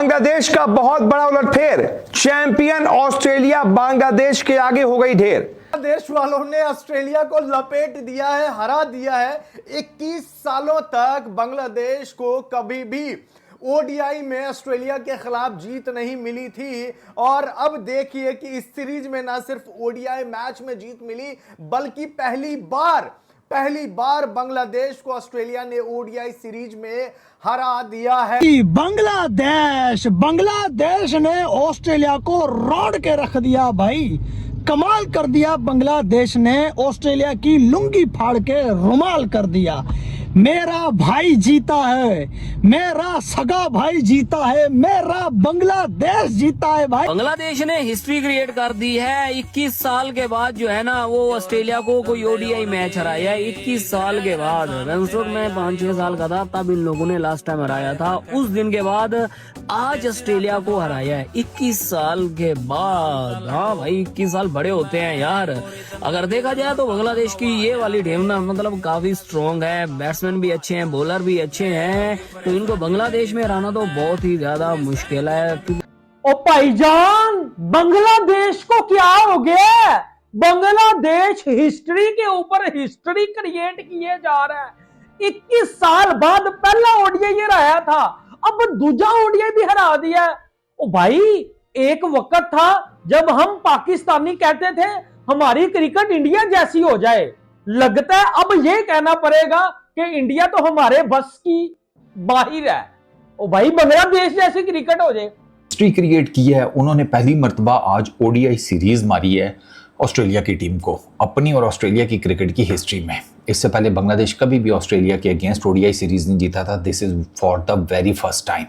बांग्लादेश का बहुत बड़ा उलटफेर, चैंपियन ऑस्ट्रेलिया बांग्लादेश के आगे हो गई ढेर। देश वालों ने ऑस्ट्रेलिया को लपेट दिया है, हरा दिया है। 21 सालों तक बांग्लादेश को कभी भी ओडीआई में ऑस्ट्रेलिया के खिलाफ जीत नहीं मिली थी और अब देखिए कि इस सीरीज में ना सिर्फ ओडीआई मैच में जीत मिली बल्कि पहली बार बांग्लादेश को ऑस्ट्रेलिया ने ओडीआई सीरीज में हरा दिया है। बांग्लादेश ने ऑस्ट्रेलिया को रोड के रख दिया भाई, कमाल कर दिया। बांग्लादेश ने ऑस्ट्रेलिया की लुंगी फाड़ के रुमाल कर दिया। मेरा भाई जीता है, मेरा सगा भाई जीता है, मेरा बांग्लादेश जीता है भाई। बांग्लादेश ने हिस्ट्री क्रिएट कर दी है। 21 साल के बाद जो है ना वो ऑस्ट्रेलिया को कोई ओडीआई मैच हराया है। 21 साल के बाद मैं 5-6 साल का था तब इन लोगों ने लास्ट टाइम हराया था। उस दिन के बाद आज ऑस्ट्रेलिया को हराया है 21 साल के बाद। हाँ भाई 21 साल बड़े होते हैं यार। अगर देखा जाए तो बांग्लादेश की ये वाली टीम ना मतलब काफी स्ट्रॉन्ग है, बैट्समैन भी अच्छे हैं, बॉलर भी अच्छे हैं, तो इनको बांग्लादेश में हराना तो बहुत ही ज्यादा मुश्किल है। ओ भाईजान, बांग्लादेश को क्या हो गया? बांग्लादेश हिस्ट्री के ऊपर हिस्ट्री क्रिएट किए जा रहा है। 21 साल बाद पहला ओडीआई हराया था, अब दूसरा ओडीआई भी हरा दिया। ओ भाई, एक वक्त था जब हम पाकिस्तानी कहते थे हमारी क्रिकेट इंडिया जैसी हो जाए। लगता है अब ये कहना पड़ेगा कि इंडिया तो हमारे बस की बाहर है। ओ भाई, बांग्लादेश जैसी क्रिकेट हो जाए। हिस्ट्री क्रिएट की है उन्होंने, पहली मर्तबा आज ओडीआई सीरीज मारी है ऑस्ट्रेलिया की टीम को अपनी और ऑस्ट्रेलिया की क्रिकेट की हिस्ट्री में। इससे पहले बांग्लादेश कभी भी ऑस्ट्रेलिया के अगेंस्ट ओडीआई सीरीज नहीं जीता था। This is for the very first time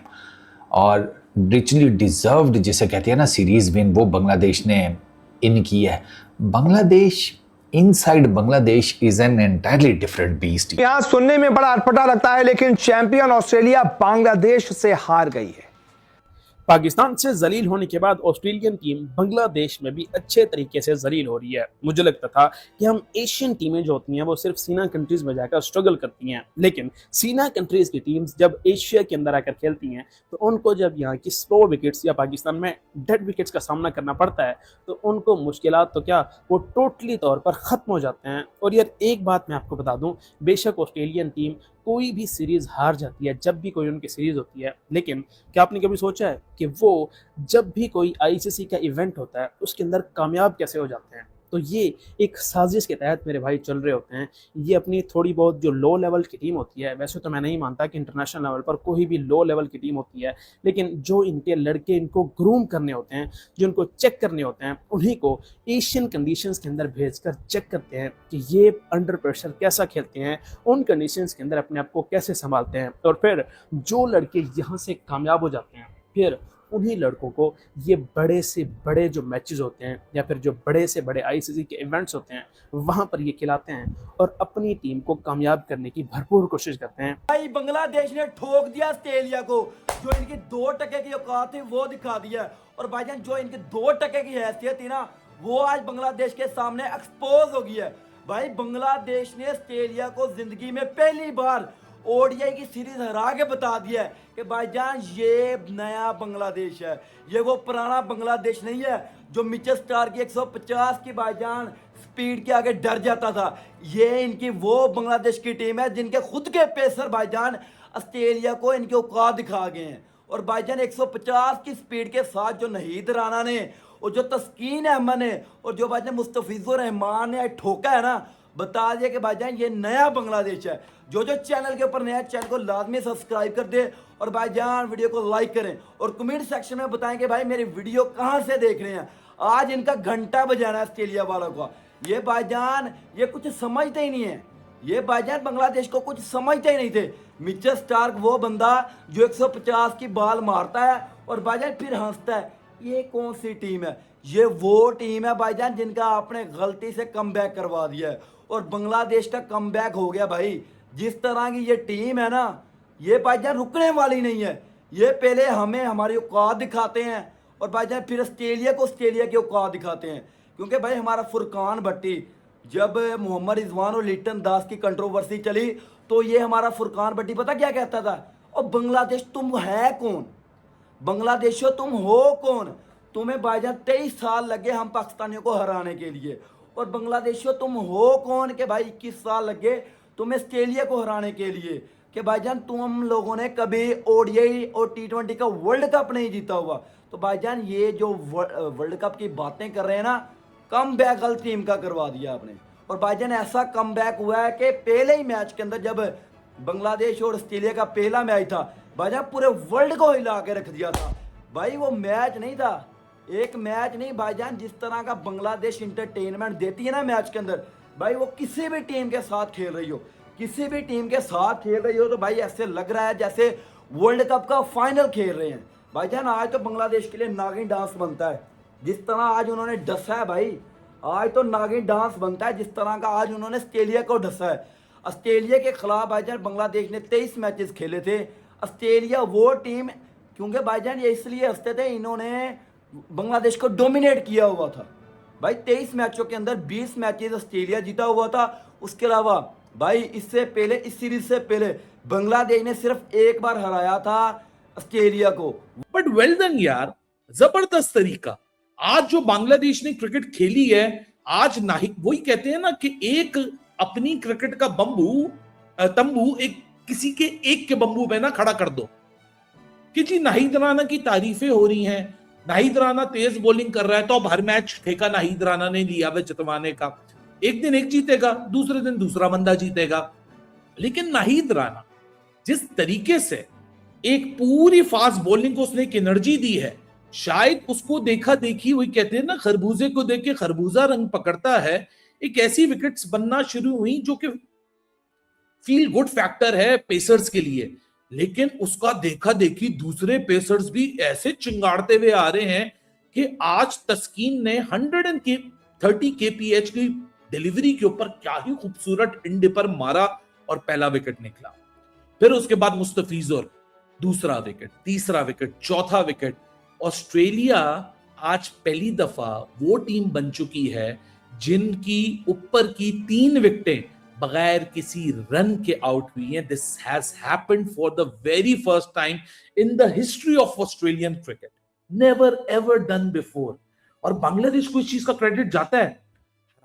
और रिचली डिजर्व्ड जिसे कहते हैं ना सीरीज विन, वो बांग्लादेश ने इन की है। Bangladesh inside Bangladesh is an entirely different beast. यहां सुनने में बड़ा अटपटा लगता है लेकिन चैंपियन ऑस्ट्रेलिया बांग्लादेश से हार गई है। पाकिस्तान से जलील होने के बाद ऑस्ट्रेलियन टीम बांग्लादेश में भी अच्छे तरीके से जलील हो रही है। मुझे लगता था कि हम एशियन टीमें जो होती हैं वो सिर्फ सीना कंट्रीज में जाकर स्ट्रगल करती हैं, लेकिन सीना कंट्रीज की टीम्स जब एशिया के अंदर आकर खेलती हैं तो उनको जब यहाँ की स्लो विकेट्स या पाकिस्तान में डेड विकेट्स का सामना करना पड़ता है तो उनको मुश्किलात तो क्या वो टोटली तौर पर ख़त्म हो जाते हैं। और यार एक बात मैं आपको बता दूँ, बेशक ऑस्ट्रेलियन टीम कोई भी सीरीज़ हार जाती है जब भी कोई उनकी सीरीज़ होती है, लेकिन क्या आपने कभी सोचा है कि वो जब भी कोई आईसीसी का इवेंट होता है उसके अंदर कामयाब कैसे हो जाते हैं? तो ये एक साजिश के तहत मेरे भाई चल रहे होते हैं। ये अपनी थोड़ी बहुत जो लो लेवल की टीम होती है, वैसे तो मैं नहीं मानता कि इंटरनेशनल लेवल पर कोई भी लो लेवल की टीम होती है, लेकिन जो इनके लड़के इनको ग्रूम करने होते हैं, जो इनको चेक करने होते हैं, उन्हीं को एशियन कंडीशंस के अंदर भेजकर चेक करते हैं कि ये अंडर प्रेशर कैसा खेलते हैं, उन कंडीशंस के अंदर अपने आप को कैसे संभालते हैं। और फिर जो लड़के यहाँ से कामयाब हो जाते हैं फिर उन्हीं लड़कों को ये बड़े से बड़े जो मैचेस होते हैं या फिर जो बड़े से बड़े आईसीसी के इवेंट्स होते हैं वहां पर ये खिलाते हैं और अपनी टीम को कामयाब करने की भरपूर कोशिश करते हैं। भाई बांग्लादेश ने ठोक दिया ऑस्ट्रेलिया को, जो इनकी 2 टके की औकात थी वो दिखा दिया। और भाईजान जो इनकी 2 टके की हैसियत थी ना वो आज बांग्लादेश के सामने एक्सपोज हो गई है। भाई बांग्लादेश ने ऑस्ट्रेलिया को जिंदगी में पहली बार ओडीआई की सीरीज हरा के बता दिया है कि भाईजान ये नया बांग्लादेश है, ये वो पुराना बांग्लादेश नहीं है जो मिचेल स्टार्क की 150 की भाईजान स्पीड के आगे डर जाता था। ये इनकी वो बांग्लादेश की टीम है जिनके खुद के पेसर भाईजान ऑस्ट्रेलिया को इनके औकात दिखा गए हैं। और भाईजान 150 की स्पीड के साथ जो नहीद राना ने और जो तस्कीन अहमद ने और जो भाईजान मुस्तफिजुर रहमान ने ठोका है ना, बता दिया कि भाईजान ये नया बांग्लादेश है। जो चैनल के ऊपर नया, चैनल को लाजमी सब्सक्राइब कर दे और भाईजान वीडियो को लाइक करें और कमेंट सेक्शन में बताएं कि भाई मेरी वीडियो कहां से देख रहे हैं। आज इनका घंटा बजाना है ऑस्ट्रेलिया वालों का। ये भाईजान ये कुछ समझते ही नहीं है, ये भाईजान बांग्लादेश को कुछ समझते ही नहीं थे। मिचेल स्टार्क वो बंदा जो 150 की बॉल मारता है और भाईजान फिर हंसता है। ये कौन सी टीम है? ये वो टीम है भाईजान जिनका आपने गलती से कमबैक करवा दिया है और बांग्लादेश का कमबैक हो गया भाई। जिस तरह की ये टीम है ना, ये भाईजान रुकने वाली नहीं है। ये पहले हमें हमारी औकात दिखाते हैं और भाईजान फिर ऑस्ट्रेलिया को ऑस्ट्रेलिया की औकात दिखाते हैं। क्योंकि भाई हमारा फुरकान भट्टी, जब मोहम्मद रिजवान और लिटन दास की कंट्रोवर्सी चली तो ये हमारा फुरकान भट्टी पता क्या कहता था, और बांग्लादेश तुम है कौन? बांग्लादेशो तुम हो कौन? तुम्हें भाईजान 23 साल लगे हम पाकिस्तानियों को हराने के लिए। और बांग्लादेशो तुम हो कौन कि भाई 21 साल लगे तुम्हें ऑस्ट्रेलिया को हराने के लिए? कि भाईजान तुम लोगों ने कभी ओडीआई और टी20 का वर्ल्ड कप नहीं जीता हुआ। तो भाईजान ये जो वर्ल्ड कप की बातें कर रहे हैं ना, कम बैक गलत टीम का करवा दिया आपने। और भाईजान ऐसा कम बैक हुआ है कि पहले ही मैच के अंदर जब बांग्लादेश और ऑस्ट्रेलिया का पहला मैच था, भाईजान पूरे वर्ल्ड को हिला के रख दिया था। भाई वो मैच नहीं था, एक मैच नहीं भाईजान, जिस तरह का बांग्लादेश इंटरटेनमेंट देती है ना मैच के अंदर, भाई वो किसी भी टीम के साथ खेल रही हो, किसी भी टीम के साथ खेल रही हो तो भाई ऐसे लग रहा है जैसे वर्ल्ड कप का फाइनल खेल रहे हैं। भाईजान आज तो बांग्लादेश के लिए नागिन डांस बनता है, जिस तरह आज उन्होंने डसा है भाई, आज तो नागिन डांस बनता है जिस तरह का आज उन्होंने ऑस्ट्रेलिया को डसा है। ऑस्ट्रेलिया के खिलाफ भाईजान बांग्लादेश ने 23 मैचेस खेले थे। ऑस्ट्रेलिया वो टीम, क्योंकि भाईजान ये इसलिए हंसते थे, इन्होंने बांग्लादेश को डोमिनेट किया हुआ था भाई। 23 मैचों के अंदर 20 मैचेस ऑस्ट्रेलिया जीता हुआ था। उसके अलावा भाई इससे पहले, इस सीरीज से पहले बांग्लादेश ने सिर्फ एक बार हराया था ऑस्ट्रेलिया को। बट वेल डन यार, जबरदस्त तरीका। आज जो बांग्लादेश ने क्रिकेट खेली है, आज नाही, वही कहते हैं ना कि एक अपनी क्रिकेट का तंबू एक किसी के एक के बंबू पे ना खड़ा कर दो कि जी नाहिद राणा की तारीफें हो रही हैं, नाहिद राणा तेज बॉलिंग कर रहा है तो अब हर मैच ठेका नाहिद राणा ने लिया है जितवाने का। एक दिन एक जीतेगा, दूसरे दिन दूसरा बंदा जीतेगा। लेकिन नाहिद राणा जिस तरीके से एक पूरी फास्ट बॉलिंग को उसने एक एनर्जी दी है, शायद उसको देखा देखी, वही कहते हैं ना खरबूजे को देख के खरबूजा रंग पकड़ता है, एक ऐसी विकेट्स बनना शुरू हुई जो कि फील गुड फैक्टर है पेसर्स के लिए। लेकिन उसका देखा देखी दूसरे पेसर्स भी ऐसे चिंगाड़ते हुए आ रहे हैं कि आज तस्कीन ने 130 kph की डिलीवरी के ऊपर क्या ही खूबसूरत इंडे पर मारा और पहला विकेट निकला। फिर उसके बाद मुस्तफिजुर दूसरा विकेट, तीसरा विकेट, चौथा विकेट। ऑस्ट्रेलिया आज पहली दफा वो टीम बन चुकी है जिनकी ऊपर की 3 विकेटें बगैर किसी रन के आउट हुई हैं। This has happened for the very first time in the history of Australian cricket, never ever done before. और बांग्लादेश को इस चीज का क्रेडिट जाता है।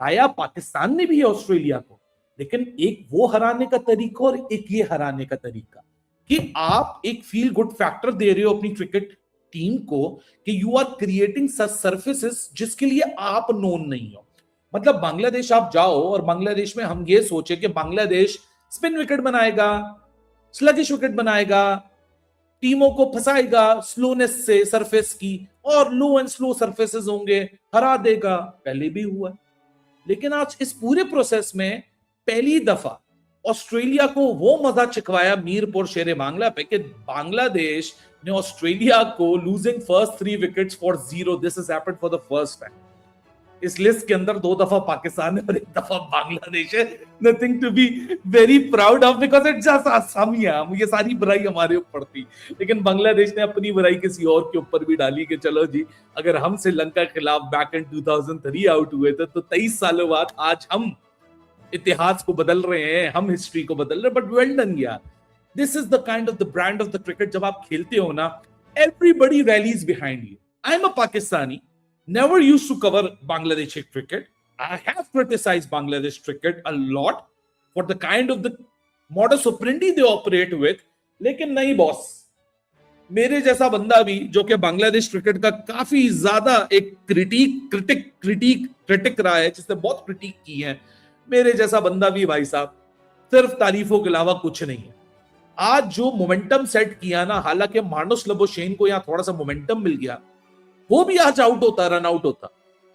हराया पाकिस्तान ने भी है ऑस्ट्रेलिया को, लेकिन एक वो हराने का तरीका और एक ये हराने का तरीका कि आप एक फील गुड फैक्टर दे रहे हो अपनी क्रिकेट टीम को कि you are creating such surfaces जिसके लिए आप नोन नहीं हो। मतलब बांग्लादेश आप जाओ और बांग्लादेश में हम ये सोचे कि बांग्लादेश स्पिन विकेट बनाएगा, स्लगिश विकेट बनाएगा, टीमों को फंसाएगा स्लोनेस से सरफेस की, और लो एंड स्लो सरफेसेस होंगे, हरा देगा। पहले भी हुआ। लेकिन आज इस पूरे प्रोसेस में पहली दफा ऑस्ट्रेलिया को वो मजा चिकवाया मीरपुर शेरे बांग्ला पे कि बांग्लादेश ने ऑस्ट्रेलिया को losing first 3 wickets for 0, this has happened for the first time. इस लिस्ट के अंदर 2 दफा पाकिस्तान है और 1 दफा बांग्लादेश है। Nothing to be very proud of because it's just Asamiya, ये सारी बुराई हमारे ऊपर थी। लेकिन बांग्लादेश ने अपनी बुराई किसी और के ऊपर भी डाली कि चलो जी, अगर हम श्रीलंका के खिलाफ बैक इन 2003 आउट हुए थे तो 23 सालों बाद आज हम इतिहास को बदल रहे हैं, हम हिस्ट्री को बदल रहे हैं। बट वेल डन यार, this is the kind of the brand of the cricket. जब आप खेलते हो ना, everybody rallies behind you. I am a Pakistani, never used to cover Bangladeshi cricket. I have criticized Bangladesh cricket a lot for the kind of the modus operandi they operate with. लेकिन नहीं boss, मेरे जैसा बंदा भी जो कि Bangladesh cricket का काफी ज्यादा एक क्रिटिक रहा है, जिसने बहुत क्रिटिक की है, मेरे जैसा बंदा भी भाई साहब सिर्फ तारीफों के अलावा कुछ नहीं है। आज जो मोमेंटम सेट किया ना, हालांकि मार्नस लबोशेन को यहाँ थोड़ा सा मोमेंटम मिल गया, वो भी आज आउट होता, रन आउट होता,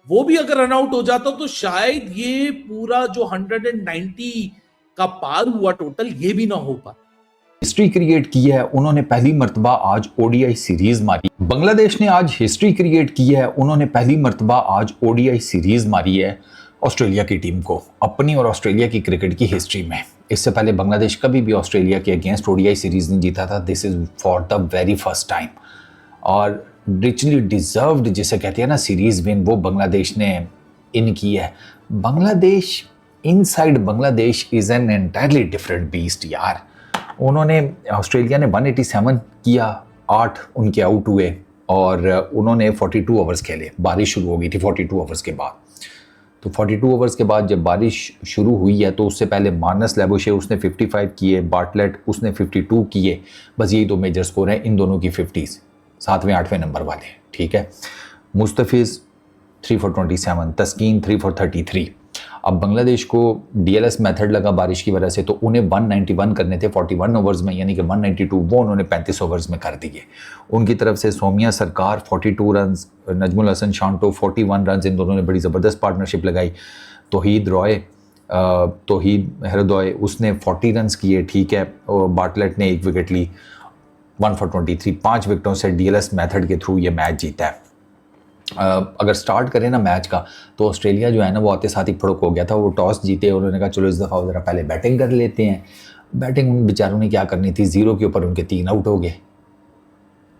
वो भी अगर रन आउट हो जाता तो शायद ये पूरा जो 190 का पार हुआ टोटल, ये भी ना हो पाता। हिस्ट्री क्रिएट की है उन्होंने, पहली मर्तबा आज ओडीआई सीरीज मारी। बांग्लादेश ने आज हिस्ट्री क्रिएट की है, उन्होंने पहली मर्तबा आज ओडीआई सीरीज मारी है ऑस्ट्रेलिया की टीम को, अपनी और ऑस्ट्रेलिया की क्रिकेट की हिस्ट्री में। इससे पहले बांग्लादेश कभी भी ऑस्ट्रेलिया के अगेंस्ट ओडीआई सीरीज नहीं जीता था। This is for the very first time. और रिचली डिजर्व्ड जिसे कहते हैं ना सीरीज विन, वो बांग्लादेश ने इन की है। Bangladesh, inside Bangladesh is an entirely different beast यार। उन्होंने, ऑस्ट्रेलिया ने 187 किया 8 उनके आउट हुए और उन्होंने 42 ओवर्स खेले। बारिश शुरू हो गई थी 42 ओवर्स के बाद। तो 42 ओवर्स के बाद जब बारिश शुरू हुई है तो उससे पहले मार्नस लेबोशे उसने 55 किए, बार्टलेट उसने 52 किए। बस यही दो मेजर स्कोर हैं इन दोनों की 50s, 7वें 8वें नंबर वाले, ठीक है। मुस्तफिज़ 3 for 27, तस्कीन 3 for 33। अब बांग्लादेश को डीएलएस मेथड लगा बारिश की वजह से, तो उन्हें 191 करने थे 41 ओवर्स में, यानी कि 192 वो उन्होंने 35 ओवर्स में कर दिए। उनकी तरफ से सोमिया सरकार 42 रन्स, नजमुल हसन शांटो 41 रन्स, इन दोनों ने बड़ी ज़बरदस्त पार्टनरशिप लगाई। तौहीद हरदोय उसने 40 रन्स किए, ठीक है। और बार्टलेट ने 1 विकेट ली, 1 for 23। 5 विकेटों से डीएलएस मेथड के थ्रू ये मैच जीता है। अगर स्टार्ट करें ना मैच का, तो ऑस्ट्रेलिया जो है ना वो आते साथ ही फड़क हो गया था। वो टॉस जीते, उन्होंने कहा चलो इस दफ़ा ज़रा पहले बैटिंग कर लेते हैं। बैटिंग उन बेचारों ने क्या करनी थी, 0 के ऊपर उनके 3 आउट हो गए।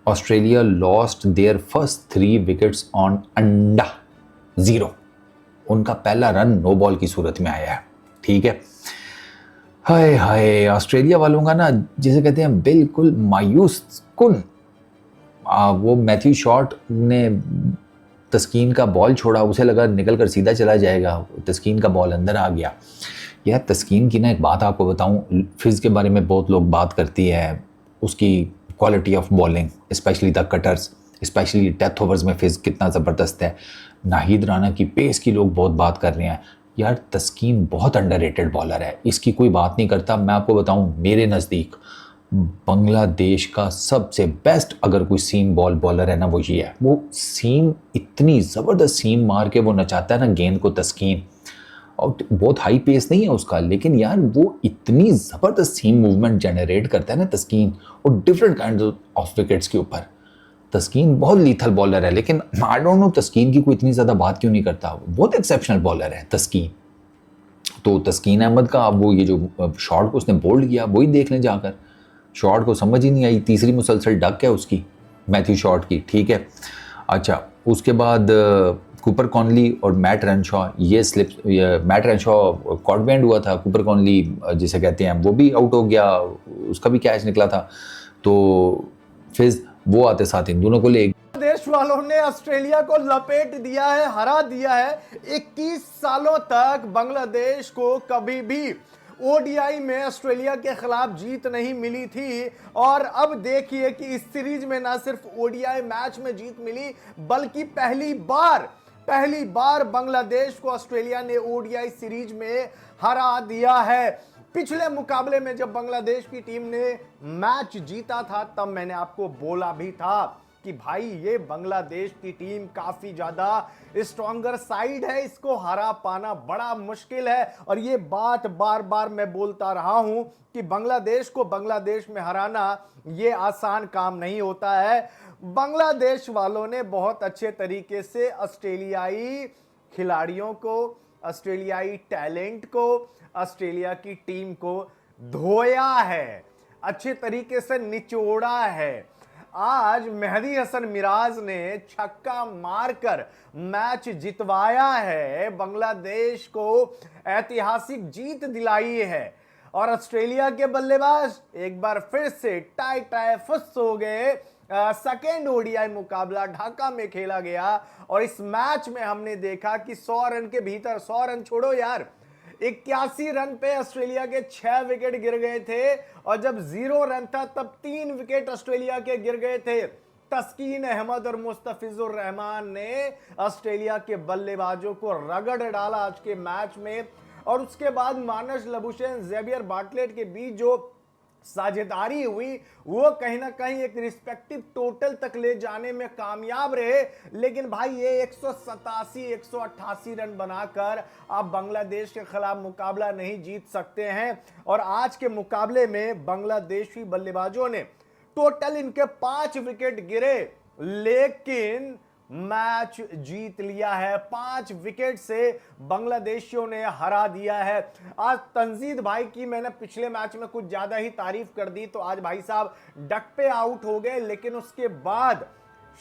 Australia lost their first 3 wickets on अंडा 0। उनका पहला रन नो बॉल की सूरत में आया है, ठीक है। हाय हाय, ऑस्ट्रेलिया वालों का ना जिसे कहते हैं बिल्कुल मायूस कुन। वो मैथ्यू शॉट ने तस्कीन का बॉल छोड़ा, उसे लगा निकल कर सीधा चला जाएगा, तस्कीन का बॉल अंदर आ गया। यार तस्कीन की ना एक बात आपको बताऊं, फिज़ के बारे में बहुत लोग बात करती है, उसकी quality of bowling, specially the cutters, specially death overs में फिज़ कितना ज़बरदस्त है। नाहिद राना की पेस की लोग बहुत बात कर रहे हैं। यार तस्कीन बहुत अंडररेटेड बॉलर है, इसकी कोई बात नहीं करता। मैं आपको बताऊं, मेरे नज़दीक बांग्लादेश का सबसे बेस्ट अगर कोई सीम बॉल बॉलर है ना वो ये है। वो सीम इतनी ज़बरदस्त सीम मार के वो नचाता है ना गेंद को तस्कीन, और बहुत हाई पेस नहीं है उसका, लेकिन यार वो इतनी ज़बरदस्त सीम मूवमेंट जनरेट करता है ना तस्कीन, और डिफरेंट काइंड ऑफ विकेट्स के ऊपर। तस्कीन बहुत लीथल बॉलर है, लेकिन आई डोंट नो तस्कीन की कोई इतनी ज़्यादा बात क्यों नहीं करता। बहुत एक्सेप्शनल बॉलर है तस्कीन। तो तस्कीन अहमद का अब वो ये जो शॉट को उसने बोल्ड किया वही देख लें जाकर। शॉट को समझ ही नहीं आई, तीसरी मुसलसल डक है उसकी, मैथ्यू शॉट की, ठीक है। अच्छा, उसके बाद कूपर कॉनली और मैट रेनशॉ, ये मैट रेनशॉ कॉट बैंड हुआ था, कूपर कॉनली जिसे कहते हैं वो भी आउट हो गया, उसका भी कैच निकला था। तो फिर वो आते साथ इन दोनों को ले देश वालों ने ऑस्ट्रेलिया को लपेट दिया है, हरा दिया है। 21 सालों तक बांग्लादेश को कभी भी ओडीआई में ऑस्ट्रेलिया के खिलाफ जीत नहीं मिली थी, और अब देखिए कि इस सीरीज में ना सिर्फ ओडीआई मैच में जीत मिली, बल्कि पहली बार बांग्लादेश को ऑस्ट्रेलिया ने ओडीआई सीरीज में हरा दिया है। पिछले मुकाबले में जब बांग्लादेश की टीम ने मैच जीता था तब मैंने आपको बोला भी था कि भाई ये बांग्लादेश की टीम काफी ज्यादा स्ट्रॉन्गर साइड है, इसको हरा पाना बड़ा मुश्किल है। और ये बात बार बार मैं बोलता रहा हूं कि बांग्लादेश को बांग्लादेश में हराना ये आसान काम नहीं होता है। बांग्लादेश वालों ने बहुत अच्छे तरीके से ऑस्ट्रेलियाई खिलाड़ियों को, ऑस्ट्रेलियाई टैलेंट को, ऑस्ट्रेलिया की टीम को धोया है, अच्छे तरीके से निचोड़ा है। आज मेहदी हसन मिराज ने छक्का मारकर मैच जितवाया है, बांग्लादेश को ऐतिहासिक जीत दिलाई है। और ऑस्ट्रेलिया के बल्लेबाज एक बार फिर से टाई फुस हो गए। सेकेंड ओडीआई मुकाबला ढाका में खेला गया और इस मैच में हमने देखा कि 100 रन के भीतर, 100 रन छोड़ो यार, 81 रन पे ऑस्ट्रेलिया के 6 विकेट गिर गए थे, और जब 0 रन था तब 3 विकेट ऑस्ट्रेलिया के गिर गए थे। तस्कीन अहमद और मुस्तफिजुर रहमान ने ऑस्ट्रेलिया के बल्लेबाजों को रगड़ डाला आज के मैच में, और उसके बाद मार्नस लबुशेन, जेवियर बार्टलेट के बीच जो साझेदारी हुई वो कहीं ना कहीं एक रिस्पेक्टिव टोटल तक ले जाने में कामयाब रहे। लेकिन भाई ये 188 रन बनाकर आप बांग्लादेश के खिलाफ मुकाबला नहीं जीत सकते हैं। और आज के मुकाबले में बांग्लादेशी बल्लेबाजों ने टोटल इनके 5 विकेट गिरे, लेकिन मैच जीत लिया है। 5 विकेट से बांग्लादेशियों ने हरा दिया है। आज तंजीद भाई की मैंने पिछले मैच में कुछ ज्यादा ही तारीफ कर दी, तो आज भाई साहब डक पे आउट हो गए, लेकिन उसके बाद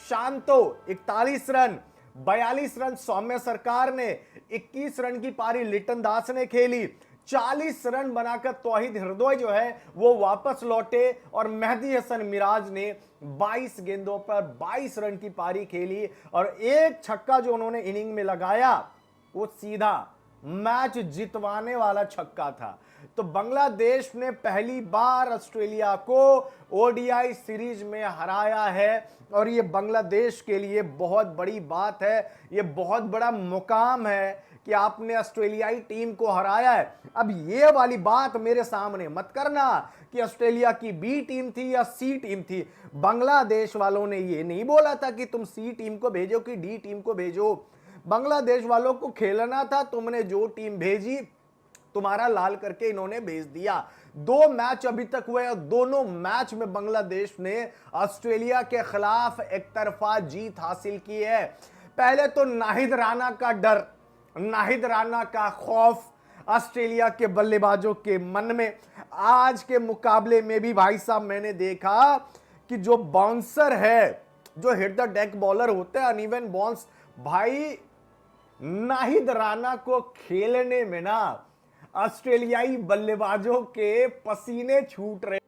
शांतो 41 रन, 42 रन सौम्य सरकार ने, 21 रन की पारी लिटन दास ने खेली, 40 रन बनाकर तौहीद हृदय जो है वो वापस लौटे और मेहदी हसन मिराज ने 22 गेंदों पर 22 रन की पारी खेली और एक छक्का जो उन्होंने इनिंग में लगाया वो सीधा मैच जितवाने वाला छक्का था। तो बांग्लादेश ने पहली बार ऑस्ट्रेलिया को ओडीआई सीरीज में हराया है और ये बांग्लादेश के लिए बहुत बड़ी बात है, ये बहुत बड़ा मुकाम है कि आपने ऑस्ट्रेलियाई टीम को हराया है। अब ये वाली बात मेरे सामने मत करना कि ऑस्ट्रेलिया की बी टीम थी या सी टीम थी। बांग्लादेश वालों ने ये नहीं बोला था कि तुम सी टीम को भेजो कि डी टीम को भेजो। बांग्लादेश वालों को खेलना था, तुमने जो टीम भेजी तुम्हारा लाल करके इन्होंने भेज दिया। 2 मैच अभी तक हुए और दोनों मैच में बांग्लादेश ने ऑस्ट्रेलिया के खिलाफ एक तरफा जीत हासिल की है। पहले तो नाहिद राणा का डर, नाहिद राणा का खौफ ऑस्ट्रेलिया के बल्लेबाजों के मन में। आज के मुकाबले में भी भाई साहब मैंने देखा कि जो बाउंसर है, जो हिट द डेक बॉलर होते हैं अनइवन बॉल्स, भाई नाहिद राणा को खेलने में ना ऑस्ट्रेलियाई बल्लेबाजों के पसीने छूट रहे।